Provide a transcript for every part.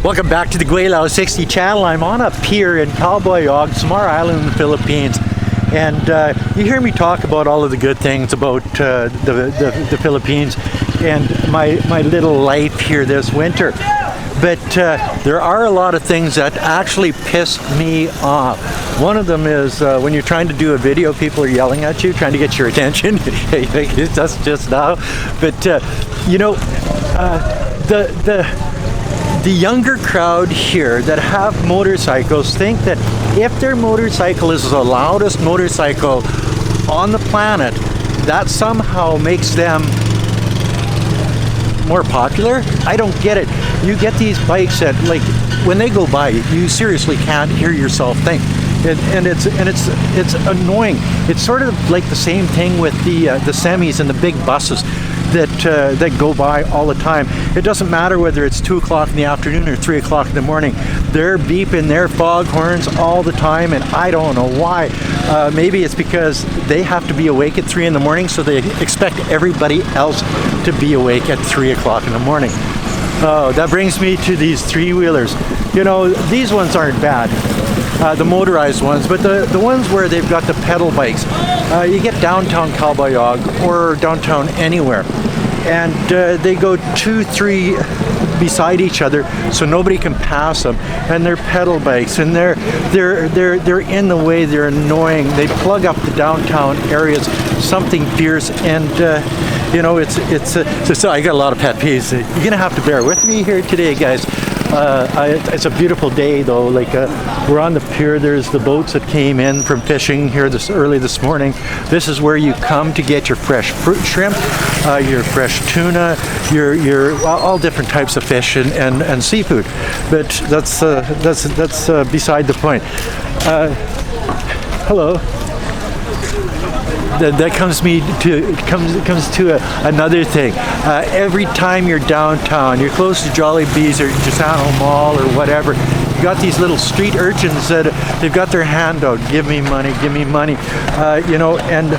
Welcome back to the Gweilo 60 channel. I'm on a pier in Gweilo, Samar Island in the Philippines. And you hear me talk about all of the good things about the Philippines and my little life here this winter. But there are a lot of things that actually piss me off. One of them is when you're trying to do a video, people are yelling at you, trying to get your attention. That's just now. But you know, the younger crowd here that have motorcycles think that if their motorcycle is the loudest motorcycle on the planet, that somehow makes them more popular. I don't get it. You get these bikes that, like, when they go by, you seriously can't hear yourself think, and it's annoying. It's sort of like the same thing with the semis and the big buses that go by all the time. It doesn't matter whether it's 2 o'clock in the afternoon or 3 o'clock in the morning. They're beeping their foghorns all the time, and I don't know why. Maybe it's because they have to be awake at 3 in the morning, so they expect everybody else to be awake at 3 o'clock in the morning. Oh, that brings me to these three-wheelers. You know, these ones aren't bad, the motorized ones, but the ones where they've got the pedal bikes. You get downtown Gweilo or downtown anywhere, and they go 2, 3 beside each other, so nobody can pass them. And they're pedal bikes, and they're in the way. They're annoying. They plug up the downtown areas, something fierce, and you know, so I got a lot of pet peeves. You're gonna have to bear with me here today, guys. It's a beautiful day though. Like we're on the pier. There's the boats that came in from fishing here early this morning. This is where you come to get your fresh fruit shrimp, your fresh tuna, your all different types of fish and seafood. But that's beside the point. Hello. That comes to another thing. Every time you're downtown, you're close to Jollibee's or Gisano Mall or whatever, you got these little street urchins that they've got their hand out, give me money, give me money. You know, and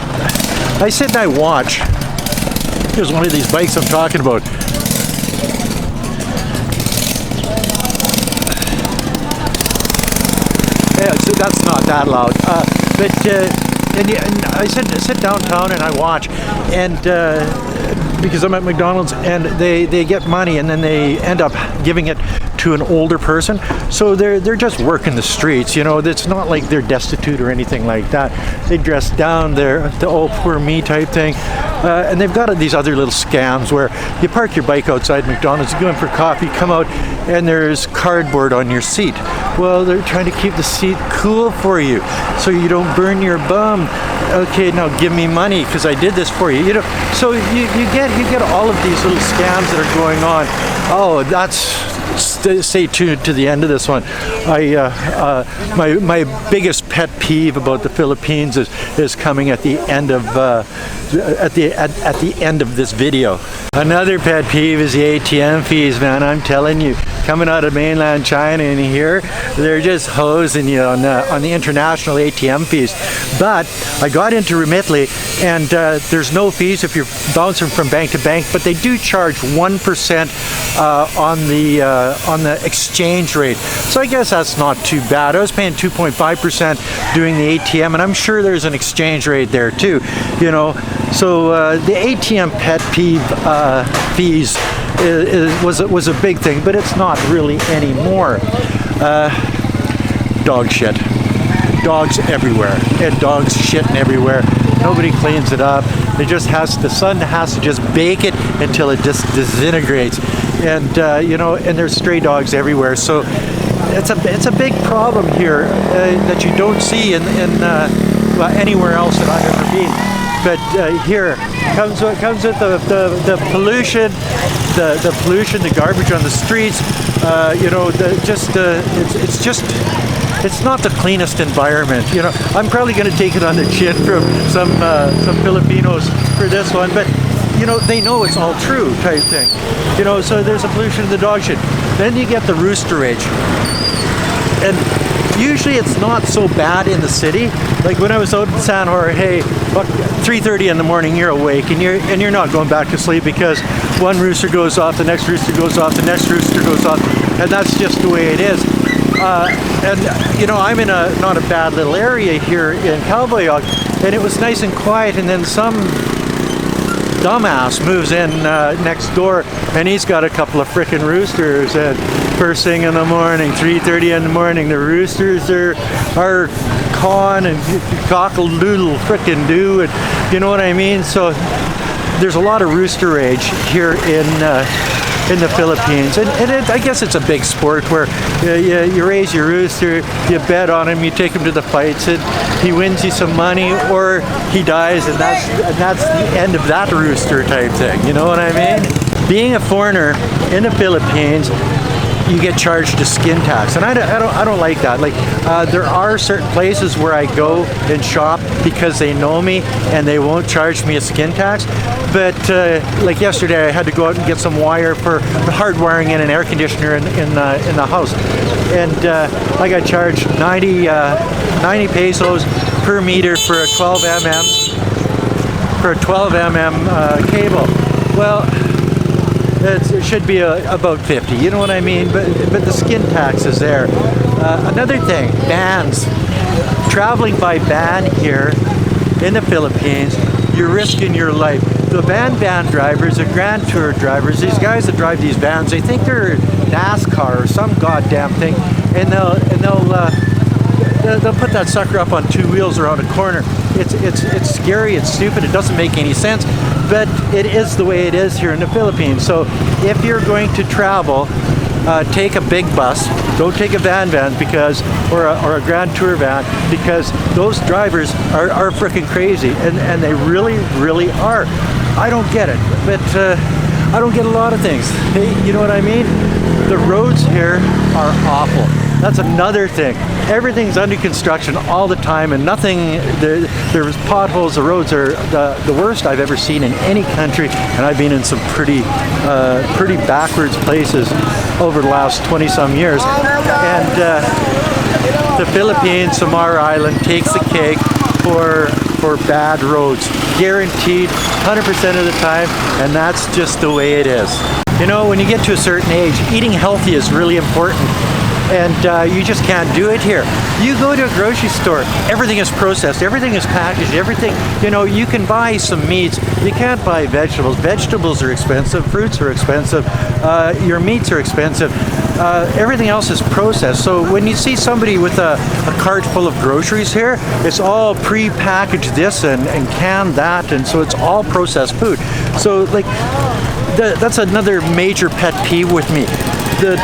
I sit and I watch. Here's one of these bikes I'm talking about. Yeah, so that's not that loud. And I sit downtown and I watch, and because I'm at McDonald's, and they get money and then they end up giving it to an older person. So they're just working the streets, you know. It's not like they're destitute or anything like that. They dress down, they're the oh poor me type thing. And they've got these other little scams where you park your bike outside McDonald's, you go in for coffee, come out, and there's cardboard on your seat. Well, they're trying to keep the seat cool for you so you don't burn your bum. Okay, now give me money because I did this for you. You know, so you get all of these little scams that are going on. Oh, stay tuned to the end of this one. My biggest pet peeve about the Philippines is coming at the end of at the end of this video. Another pet peeve is the ATM fees, man. I'm telling you, coming out of mainland China in here, they're just hosing you on the international ATM fees. But I got into Remitly, and there's no fees if you're bouncing from bank to bank, but they do charge 1% on the exchange rate. So I guess that's not too bad. I was paying 2.5% doing the ATM, and I'm sure there's an exchange rate there too, you know. So the ATM pet peeve fees was a big thing, but it's not really anymore. Dog shit. Dogs everywhere, and dogs shitting everywhere. Nobody cleans it up. The sun has to just bake it until it just disintegrates. And you know, and there's stray dogs everywhere. So it's a big problem here that you don't see in anywhere else that I've ever been. But here comes with the pollution, the pollution, the garbage on the streets. You know, it's not the cleanest environment. You know, I'm probably going to take it on the chin from some Filipinos for this one, but you know, they know it's all true type thing. You know, so there's a pollution of the dog shit. Then you get the roosterage, and usually it's not so bad in the city. Like when I was out in San Jorge, 3:30 in the morning, you're awake and you're not going back to sleep because one rooster goes off, the next rooster goes off, the next rooster goes off. and that's just the way it is. And you know, I'm in a not a bad little area here in Gweilo, and it was nice and quiet, and then some dumbass moves in next door, and he's got a couple of frickin' roosters, and first thing in the morning, 3:30 in the morning, the roosters are cawing and cockle-doodle frickin' do, and you know what I mean? So there's a lot of rooster rage here in the Philippines, and I guess it's a big sport where you raise your rooster, you bet on him, you take him to the fights, and he wins you some money, or he dies, and that's the end of that rooster type thing. You know what I mean? Being a foreigner in the Philippines, you get charged a skin tax, and I don't like that. Like there are certain places where I go and shop because they know me and they won't charge me a skin tax. But like yesterday, I had to go out and get some wire for hardwiring in an air conditioner in the house, and I got charged 90 pesos per meter for a 12 mm cable. Well, it should be about 50, you know what I mean? But the skin tax is there. Another thing, vans. Traveling by van here in the Philippines, you're risking your life. The van drivers, the Grand Tour drivers, these guys that drive these vans, they think they're NASCAR or some goddamn thing, and they'll put that sucker up on two wheels around a corner. It's scary, it's stupid, it doesn't make any sense, but it is the way it is here in the Philippines. So if you're going to travel, take a big bus. Don't take a van because, or a Grand Tour van, because those drivers are freaking crazy, and they really are. I don't get it, but I don't get a lot of things. Hey, you know what I mean? The roads here are awful. That's another thing. Everything's under construction all the time, and there's potholes. The roads are the worst I've ever seen in any country, and I've been in some pretty backwards places over the last 20-some years. And the Philippines, Samar Island, takes the cake for bad roads, guaranteed 100% of the time, and that's just the way it is. You know, when you get to a certain age, eating healthy is really important. And you just can't do it here. You go to a grocery store, everything is processed, everything is packaged, everything, you know, you can buy some meats, you can't buy vegetables. Vegetables are expensive, fruits are expensive, your meats are expensive, everything else is processed. So when you see somebody with a cart full of groceries here, it's all pre-packaged this and canned that, and so it's all processed food. So like, that's another major pet peeve with me. The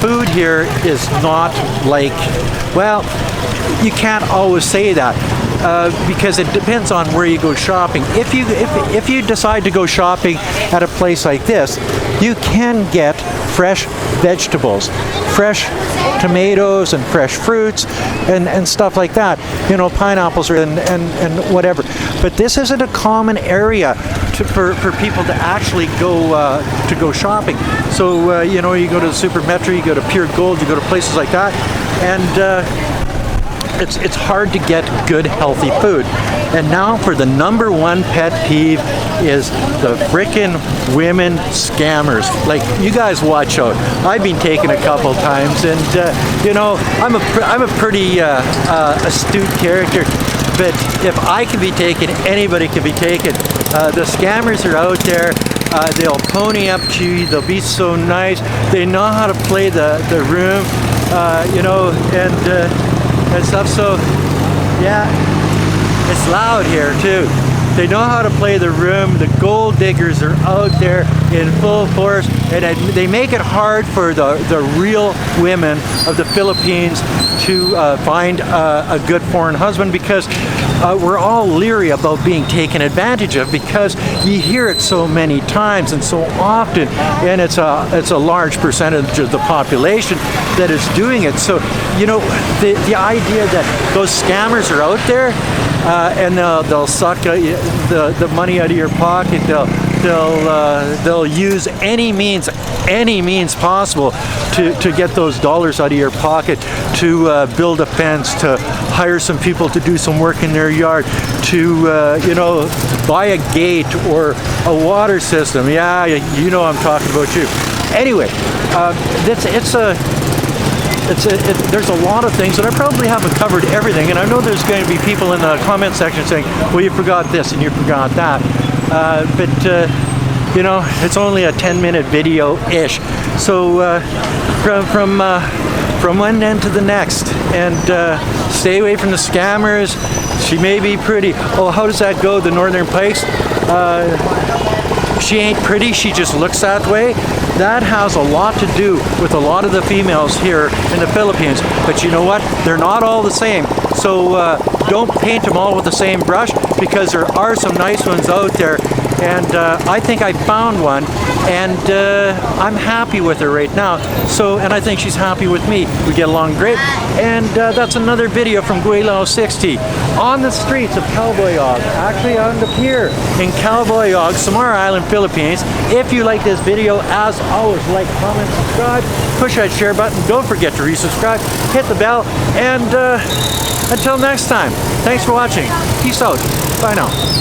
food here is not like, well, you can't always say that because it depends on where you go shopping. If you decide to go shopping at a place like this, you can get fresh vegetables, fresh tomatoes and fresh fruits and stuff like that. You know, pineapples and whatever. But this isn't a common area for people to actually go shopping. So you know, you go to the Super Metro, you go to Pure Gold, you go to places like that, and it's hard to get good healthy food. And now for the number one pet peeve is the frickin' women scammers. Like, you guys watch out. I've been taken a couple times, and you know, I'm a pretty astute character. But if I can be taken, anybody can be taken. The scammers are out there. They'll pony up to you. They'll be so nice. They know how to play the room, you know, and stuff. So yeah, it's loud here too. They know how to play the room. The gold diggers are out there in full force, and they make it hard for the real women of the Philippines to find a good foreign husband, because we're all leery about being taken advantage of, because you hear it so many times and so often, and it's a large percentage of the population that is doing it. So, you know, the idea that those scammers are out there and they'll suck the money out of your pocket, they'll use any means possible to get those dollars out of your pocket, to build a fence, to hire some people to do some work in their yard, to you know, buy a gate or a water system. Yeah, you know I'm talking about you. Anyway, there's a lot of things, and I probably haven't covered everything, and I know there's going to be people in the comment section saying, well, you forgot this and you forgot that, but you know, it's only a 10-minute video-ish, so from one end to the next, and stay away from the scammers. She may be pretty. Oh, how does that go, the Northern Pikes? She ain't pretty, she just looks that way. That has a lot to do with a lot of the females here in the Philippines. But you know what? They're not all the same. So don't paint them all with the same brush, because there are some nice ones out there. And I think I found one, and I'm happy with her right now. So, and I think she's happy with me. We get along great. And that's another video from Gweilo 60 on the streets of Calboyog, actually on the pier in Calboyog, Samar Island, Philippines. If you like this video, as always, like, comment, subscribe, push that share button. Don't forget to resubscribe, hit the bell, and until next time, thanks for watching. Peace out. Bye now.